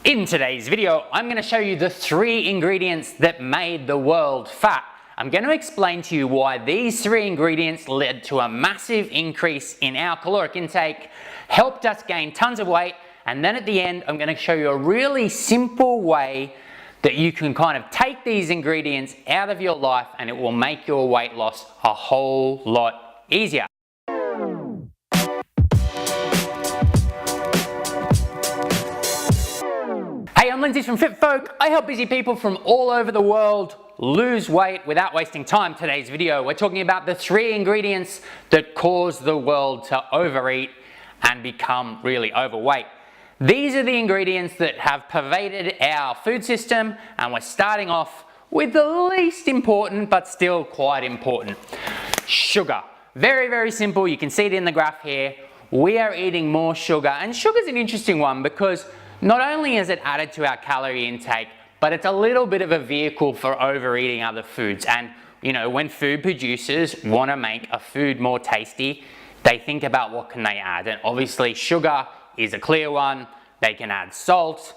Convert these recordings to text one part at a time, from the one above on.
In today's video, I'm going to show you the 3 ingredients that made the world fat. I'm going to explain to you why these 3 ingredients led to a massive increase in our caloric intake, helped us gain tons of weight, and then at the end, I'm going to show you a really simple way that you can kind of take these ingredients out of your life and it will make your weight loss a whole lot easier. Hey, I'm Lindsay from Fit Folk. I help busy people from all over the world lose weight without wasting time. Today's video, we're talking about the 3 ingredients that cause the world to overeat and become really overweight. These are the ingredients that have pervaded our food system, and we're starting off with the least important but still quite important. Sugar. Very, very simple. You can see it in the graph here. We are eating more sugar, and sugar is an interesting one because not only is it added to our calorie intake, but it's a little bit of a vehicle for overeating other foods. And you know, when food producers want to make a food more tasty, they think about what can they add. And obviously sugar is a clear one. They can add salt,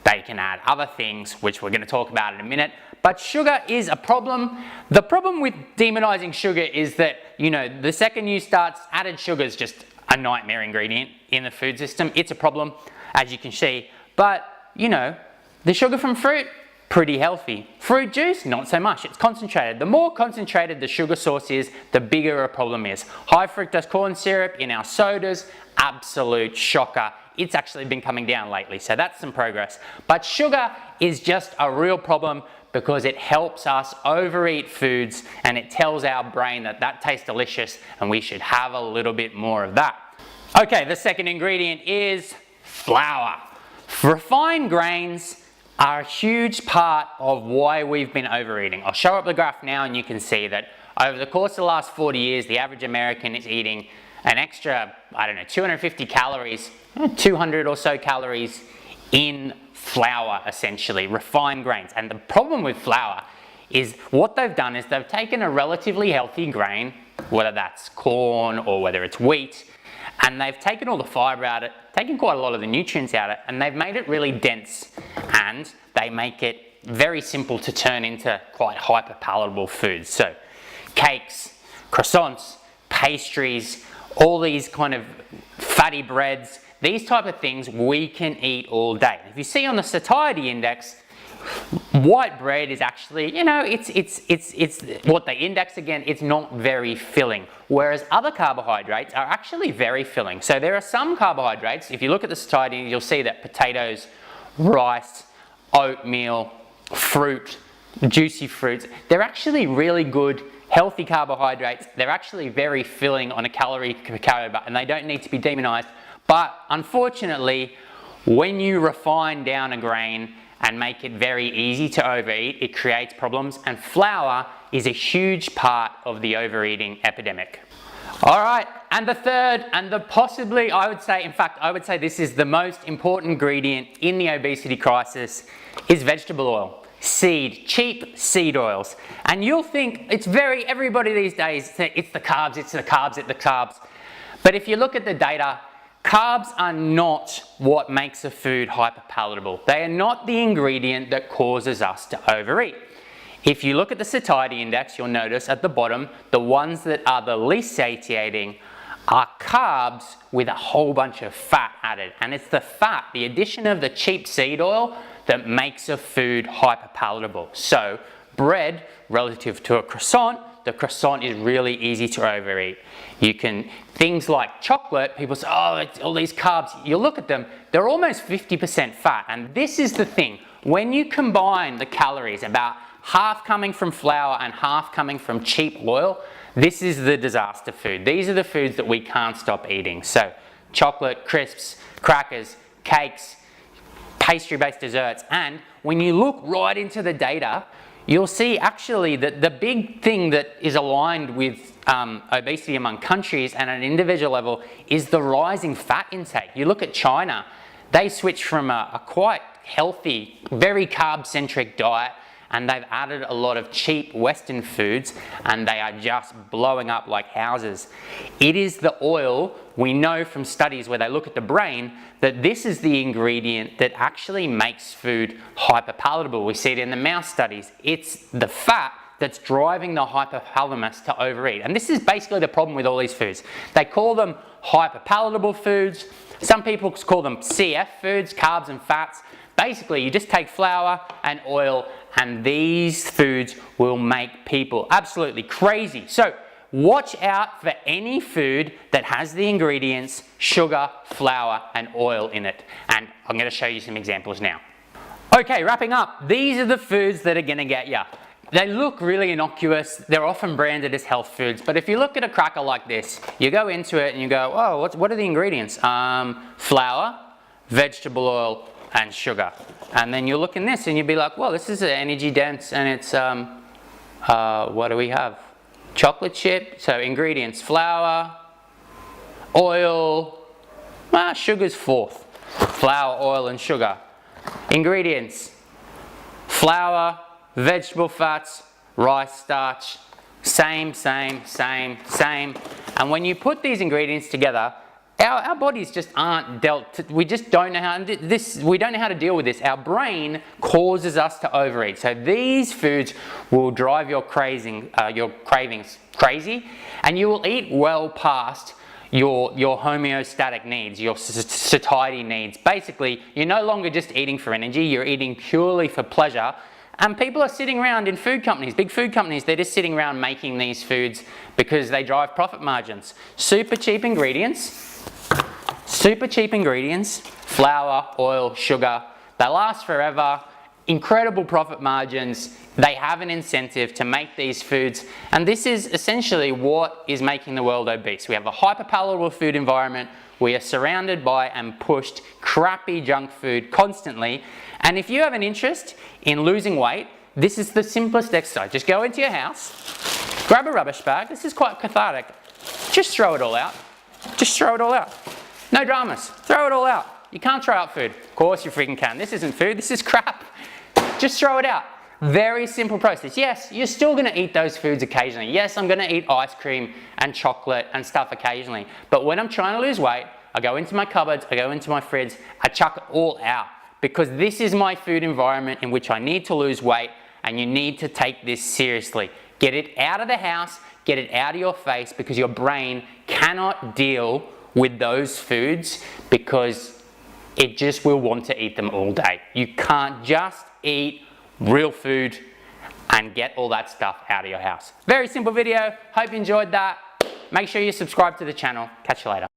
they can add other things, which we're going to talk about in a minute. But sugar is a problem. The problem with demonizing sugar is that, you know, the second you start, added sugar is just a nightmare ingredient in the food system. It's a problem, as you can see. But, you know, the sugar from fruit, pretty healthy. Fruit juice, not so much. It's concentrated. The more concentrated the sugar source is, the bigger a problem is. High fructose corn syrup in our sodas, absolute shocker. It's actually been coming down lately, so that's some progress. But sugar is just a real problem because it helps us overeat foods and it tells our brain that that tastes delicious and we should have a little bit more of that. Okay, the second ingredient is flour. Refined grains are a huge part of why we've been overeating. I'll show up the graph now and you can see that over the course of the last 40 years, the average American is eating an extra, 250 calories, 200 or so calories in flour, essentially, refined grains. And the problem with flour is what they've done is they've taken a relatively healthy grain, whether that's corn or whether it's wheat, and they've taken all the fiber out of it, taken quite a lot of the nutrients out of it, and they've made it really dense, and they make it very simple to turn into quite hyper palatable foods. So cakes, croissants, pastries, all these kind of fatty breads, these type of things we can eat all day. If you see on the satiety index, white bread is actually, you know, it's what they index again, it's not very filling. Whereas other carbohydrates are actually very filling. So there are some carbohydrates, if you look at the satiety, you'll see that potatoes, rice, oatmeal, fruit, juicy fruits, they're actually really good, healthy carbohydrates. They're actually very filling on a calorie and they don't need to be demonized. But unfortunately, when you refine down a grain and make it very easy to overeat, it creates problems, and flour is a huge part of the overeating epidemic. All right, and the third, and the possibly, I would say this is the most important ingredient in the obesity crisis, is vegetable oil. Cheap seed oils. And you'll think everybody these days, it's the carbs, it's the carbs, it's the carbs. But if you look at the data, carbs are not what makes a food hyperpalatable. They are not the ingredient that causes us to overeat. If you look at the satiety index, you'll notice at the bottom, the ones that are the least satiating are carbs with a whole bunch of fat added. And it's the fat, the addition of the cheap seed oil, that makes a food hyperpalatable. So bread, relative to a croissant, the croissant is really easy to overeat. Things like chocolate, people say, oh, it's all these carbs. You look at them, they're almost 50% fat. And this is the thing, when you combine the calories, about half coming from flour and half coming from cheap oil, this is the disaster food. These are the foods that we can't stop eating. So chocolate, crisps, crackers, cakes, pastry-based desserts. And when you look right into the data, you'll see actually that the big thing that is aligned with obesity among countries and at an individual level is the rising fat intake. You look at China, they switched from a quite healthy, very carb-centric diet, and they've added a lot of cheap Western foods, and they are just blowing up like houses. It is the oil. We know from studies where they look at the brain that this is the ingredient that actually makes food hyperpalatable. We see it in the mouse studies. It's the fat that's driving the hypothalamus to overeat. And this is basically the problem with all these foods. They call them hyperpalatable foods. Some people call them CF foods, carbs and fats. Basically, you just take flour and oil, and these foods will make people absolutely crazy. So watch out for any food that has the ingredients sugar, flour, and oil in it. And I'm going to show you some examples now. Okay, wrapping up. These are the foods that are going to get you. They look really innocuous. They're often branded as health foods, but if you look at a cracker like this, you go into it and you go, oh, what are the ingredients? Flour, vegetable oil, and sugar. And then you look in this and you'd be like, well, this is energy dense, and it's, what do we have? Chocolate chip. So ingredients, flour, oil, sugar's fourth. Flour, oil, and sugar. Ingredients, flour, vegetable fats, rice starch, same. And when you put these ingredients together, our bodies just aren't we just don't know how we don't know how to deal with this. Our brain causes us to overeat. So these foods will drive your cravings crazy, and you will eat well past your homeostatic needs, your satiety needs. Basically, you're no longer just eating for energy, you're eating purely for pleasure. And people are sitting around in food companies, big food companies, they're just sitting around making these foods because they drive profit margins. Super cheap ingredients, flour, oil, sugar. They last forever, incredible profit margins. They have an incentive to make these foods. And this is essentially what is making the world obese. We have a hyperpalatable food environment. We are surrounded by and pushed crappy junk food constantly. And if you have an interest in losing weight, this is the simplest exercise. Just go into your house, grab a rubbish bag. This is quite cathartic. Just throw it all out. Just throw it all out. No dramas. Throw it all out. You can't throw out food. Of course you freaking can. This isn't food. This is crap. Just throw it out. Very simple process. Yes, you're still going to eat those foods occasionally. Yes, I'm going to eat ice cream and chocolate and stuff occasionally. But when I'm trying to lose weight, I go into my cupboards, I go into my fridge, I chuck it all out. Because this is my food environment in which I need to lose weight, and you need to take this seriously. Get it out of the house, get it out of your face, because your brain cannot deal with those foods because it just will want to eat them all day. You can't just eat real food and get all that stuff out of your house. Very simple video. Hope you enjoyed that. Make sure you subscribe to the channel. Catch you later.